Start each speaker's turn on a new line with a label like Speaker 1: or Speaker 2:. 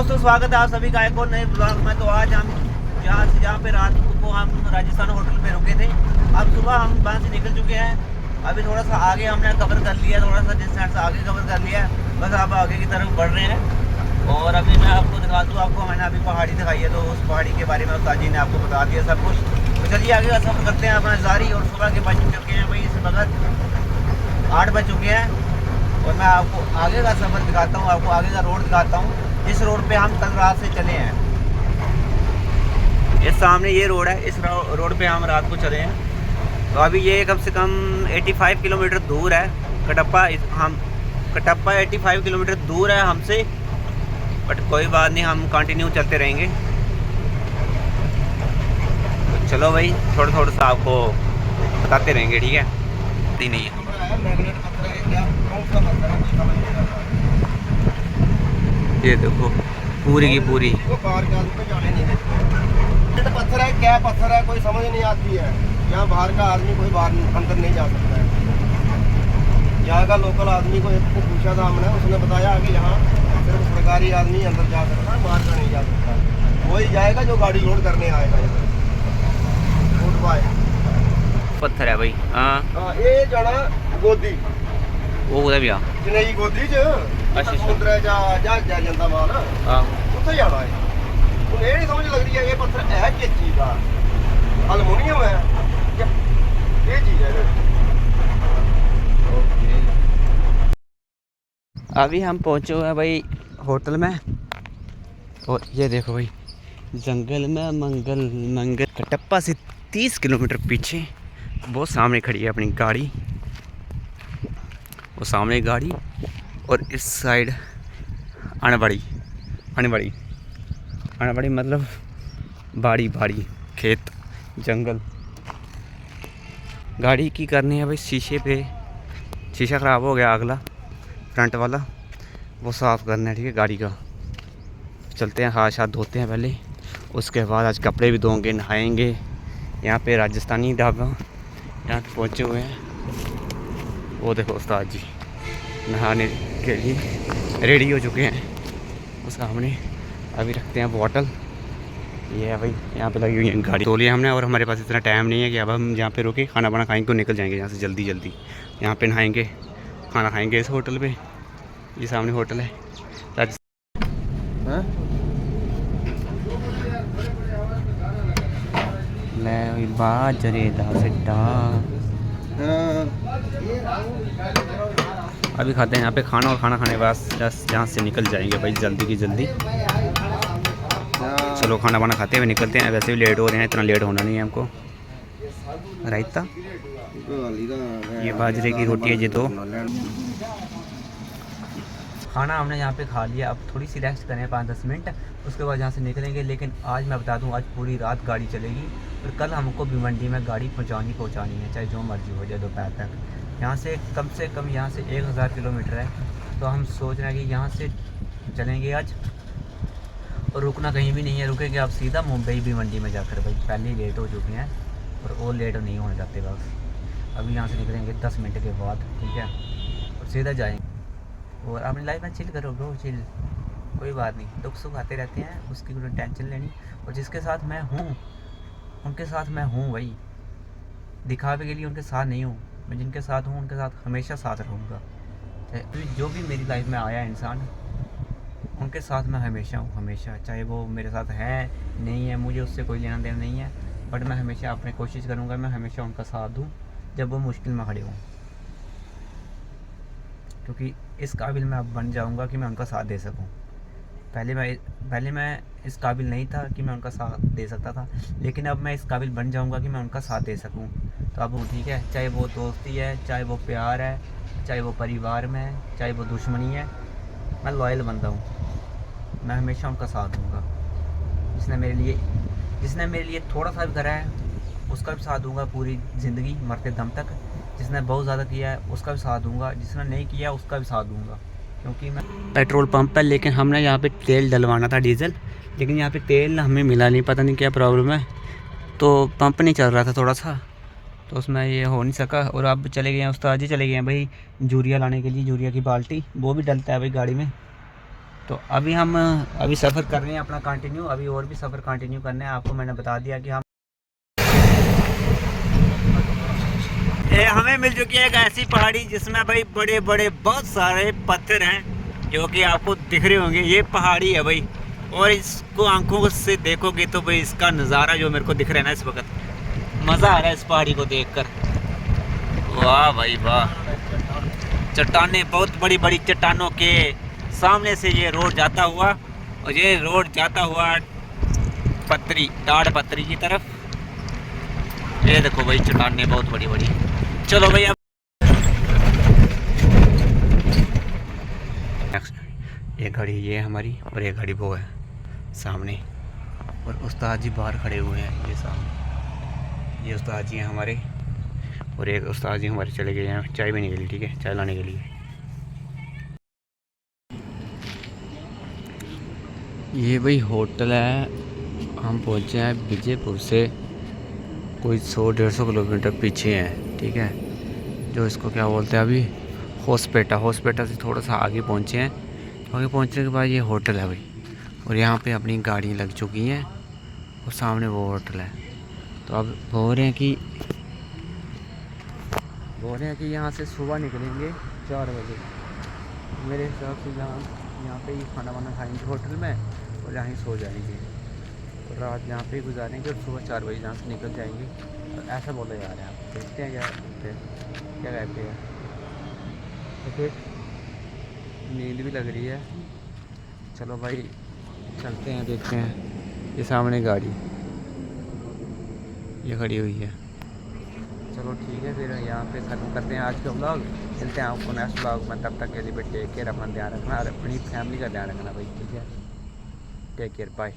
Speaker 1: दोस्तों, स्वागत है आप सभी का एक और नए ब्लॉग में। तो आज हम जहाँ पे रात को हम राजस्थान होटल पे रुके थे, अब सुबह हम वहाँ से निकल चुके हैं। अभी थोड़ा सा आगे हमने कवर कर लिया, थोड़ा सा डिस्टेंस आगे कवर कर लिया है, बस अब आगे की तरफ बढ़ रहे हैं। और अभी मैं आपको दिखा दूँ, आपको मैंने अभी पहाड़ी दिखाई है, तो उस पहाड़ी के बारे में उस्ताद जी ने आपको बता दिया सब कुछ। तो चलिए आगे का सफ़र करते हैं अपना जारी। और सुबह के बज चुके हैं भाई, इस वक्त 8 बज चुके हैं और मैं आपको आगे का सफ़र दिखाता हूँ, आपको आगे का रोड दिखाता हूँ। इस रोड पे हम कल रात से चले हैं। ये सामने ये रोड है, इस रोड पे हम रात को चले हैं। तो अभी ये कम से कम 85 किलोमीटर दूर है कटप्पा। कटप्पा 85 किलोमीटर दूर है हमसे, बट कोई बात नहीं, हम कंटिन्यू चलते रहेंगे। तो चलो भाई, थोड़ा थोड़ा सा आपको बताते रहेंगे, ठीक है? नहीं है ये देखो पूरी की पूरी
Speaker 2: पत्थर है, क्या पत्थर है कोई समझ नहीं आती है। यहाँ बाहर का आदमी कोई बाहर अंदर नहीं जा सकता है। यहाँ का लोकल आदमी को पूछा था हमने, उसने बताया कि यहाँ सिर्फ सरकारी आदमी अंदर जा सकता है, बाहर का नहीं जा सकता। वही जाएगा जो गाड़ी लोड करने आएगा।
Speaker 1: पत्थर है भाई। हाँ,
Speaker 2: ये जाना गोदी,
Speaker 1: वो उधर भी आ
Speaker 2: जनेई गोदी च समुद्र जा जाता माल, उत्थे जाना है। ਹੁਣ ਇਹ ਨਹੀਂ ਸਮਝ ਲੱਗ ਰਹੀ है ये पत्थर है किस चीज़ का, एल्युमिनियम है क्या, ये चीज़ है।
Speaker 1: अभी हम पहुँचे हुए हैं भाई होटल में। और ये देखो भाई, जंगल में मंगल कटप्पा से 30 किलोमीटर पीछे वो सामने खड़ी है अपनी गाड़ी, वो सामने गाड़ी, और इस साइड अनबड़ी मतलब बाड़ी खेत जंगल। गाड़ी की करनी है भाई, शीशा ख़राब हो गया अगला फ्रंट वाला, वो साफ़ करना है, ठीक है गाड़ी का। चलते हैं, हाथ धोते हैं पहले, उसके बाद आज कपड़े भी धोंगे, नहाएंगे। यहाँ पे राजस्थानी ढाबा यहाँ पे पहुँचे हुए हैं। वो देखो उस्ताद जी नहाने के लिए रेडी हो चुके हैं। उस सामने अभी रखते हैं बॉटल, ये है भाई, यहाँ पे लगी हुई है गाड़ी। तो लिया हमने, और हमारे पास इतना टाइम नहीं है कि अब हम यहाँ पे रुके खाना बना खाएंगे तो निकल जाएंगे यहाँ से जल्दी। यहाँ पे नहाएंगे, खाना खाएंगे इस होटल पे। ये सामने होटल है अभी खाते हैं यहाँ पे खाना, और खाना खाने के बाद जस्ट यहाँ से निकल जाएंगे भाई जल्दी की जल्दी। चलो खाना वाना खाते हुए निकलते हैं, वैसे भी लेट हो रहे हैं, इतना लेट होना नहीं है हमको। रायता, ये बाजरे की रोटी है जी। तो खाना हमने यहाँ पे खा लिया, अब थोड़ी सी रेस्ट करें 5-10 मिनट, उसके बाद यहाँ से निकलेंगे। लेकिन आज मैं बता दूँ, आज पूरी रात गाड़ी चलेगी, और कल हमको भिवंडी में गाड़ी पहुँचानी है, चाहे जो मर्जी हो जाए दोपहर तक। यहाँ से कम यहाँ से 1000 किलोमीटर है। तो हम सोच रहे हैं कि यहाँ से चलेंगे आज, और रुकना कहीं भी नहीं है, रुकेंगे आप सीधा मुंबई भिवंडी में जाकर। भाई पहले ही लेट हो चुके हैं, और लेट नहीं होने जाते बस। अभी यहाँ से निकलेंगे 10 मिनट के बाद, ठीक है, और सीधा जाएंगे। और अपनी लाइफ में चिल करो ब्रो, चिल, कोई बात नहीं, दुख सुख आते रहते हैं, उसकी कोई टेंशन लेनी। और जिसके साथ मैं हूँ उनके साथ मैं हूँ भाई, दिखावे के लिए उनके साथ नहीं हूँ। मैं जिनके साथ हूँ उनके साथ हमेशा साथ रहूँगा। जो भी मेरी लाइफ में आया इंसान, उनके साथ मैं हमेशा हूँ, हमेशा। चाहे वो मेरे साथ है नहीं है, मुझे उससे कोई लेना देना नहीं है, बट मैं हमेशा अपनी कोशिश करूँगा, मैं हमेशा उनका साथ दूँ जब वो मुश्किल में खड़े हों। क्योंकि इस काबिल मैं अब बन जाऊंगा कि मैं उनका साथ दे सकूं। पहले मैं इस काबिल नहीं था कि मैं उनका साथ दे सकता था, लेकिन अब मैं इस काबिल बन जाऊंगा कि मैं उनका साथ दे सकूं। तो अब वो ठीक है, चाहे वो दोस्ती है, चाहे वो प्यार है, चाहे वो परिवार में है, चाहे वो दुश्मनी है, मैं लॉयल बंदा हूँ, मैं हमेशा उनका साथ दूँगा। जिसने मेरे लिए थोड़ा सा भी करा है, उसका भी साथ दूँगा पूरी ज़िंदगी, मरते दम तक। जिसने बहुत ज़्यादा किया है उसका भी साथ दूंगा, जिसने नहीं किया उसका भी साथ दूंगा। क्योंकि मैं पेट्रोल पंप पर, लेकिन हमने यहाँ पे तेल डलवाना था, डीजल, लेकिन यहाँ पे तेल हमें मिला नहीं, पता नहीं क्या प्रॉब्लम है, तो पंप नहीं चल रहा था थोड़ा सा, तो उसमें ये हो नहीं सका। और अब चले गए हैं उस्ताद जी, चले गए हैं भाई यूरिया लाने के लिए, यूरिया की बाल्टी, वो भी डलता है भाई गाड़ी में। तो अभी हम अभी सफ़र कर रहे हैं अपना कंटिन्यू, अभी और भी सफ़र कंटिन्यू करना है। आपको मैंने बता दिया कि हम हमें मिल चुकी है एक ऐसी पहाड़ी जिसमें भाई बड़े बड़े बहुत सारे पत्थर हैं जो कि आपको दिख रहे होंगे। ये पहाड़ी है भाई, और इसको आंखों से देखोगे तो भाई इसका नज़ारा जो मेरे को दिख रहा है ना इस वक्त, मज़ा आ रहा है इस पहाड़ी को देखकर। वाह भाई वाह, चट्टानें, बहुत बड़ी बड़ी चट्टानों के सामने से ये रोड जाता हुआ, और ये रोड जाता हुआ पत्थरी टाड़ पत्थरी की तरफ। ये देखो भाई चट्टानें बहुत बड़ी बड़ी। चलो भाई अब एक घड़ी ये हमारी और एक घड़ी वो है सामने, और उस्ताद जी बाहर खड़े हुए हैं। ये सामने ये उस्ताद जी हैं हमारे, और एक उस्ताद जी हमारे चले गए हैं चाय पीने के लिए, ठीक है, चाय लाने के लिए। ये भाई होटल है, हम पहुंचे हैं विजयपुर से कोई 100-150 किलोमीटर पीछे हैं, ठीक है, जो इसको क्या बोलते हैं अभी होस्पेटा से थोड़ा सा आगे पहुंचे हैं। आगे पहुंचने के बाद ये होटल है भाई, और यहाँ पे अपनी गाड़ी लग चुकी हैं, और सामने वो होटल है। तो अब बोल रहे हैं कि यहाँ से सुबह निकलेंगे 4 बजे मेरे हिसाब से, यहाँ पे ही खाना वाना खाएंगे होटल में, और यहाँ ही सो जाएंगे, और रात यहाँ पे ही गुजारेंगे, और सुबह 4 बजे यहाँ से निकल जाएंगे। और ऐसा बोला जा रहा है, आप देखते हैं क्या कहते हैं। तो फिर नींद भी लग रही है, चलो भाई चलते हैं, देखते हैं। ये सामने गाड़ी ये खड़ी हुई है। चलो ठीक है, फिर यहाँ पे ख़त्म करते हैं आज का व्लॉग, मिलते हैं आपको नेक्स्ट व्लॉग में। तब तक के लिए टेक केयर, अपना ध्यान रखना और अपनी फैमिली का ध्यान रखना भाई, ठीक है, टेक केयर, बाय।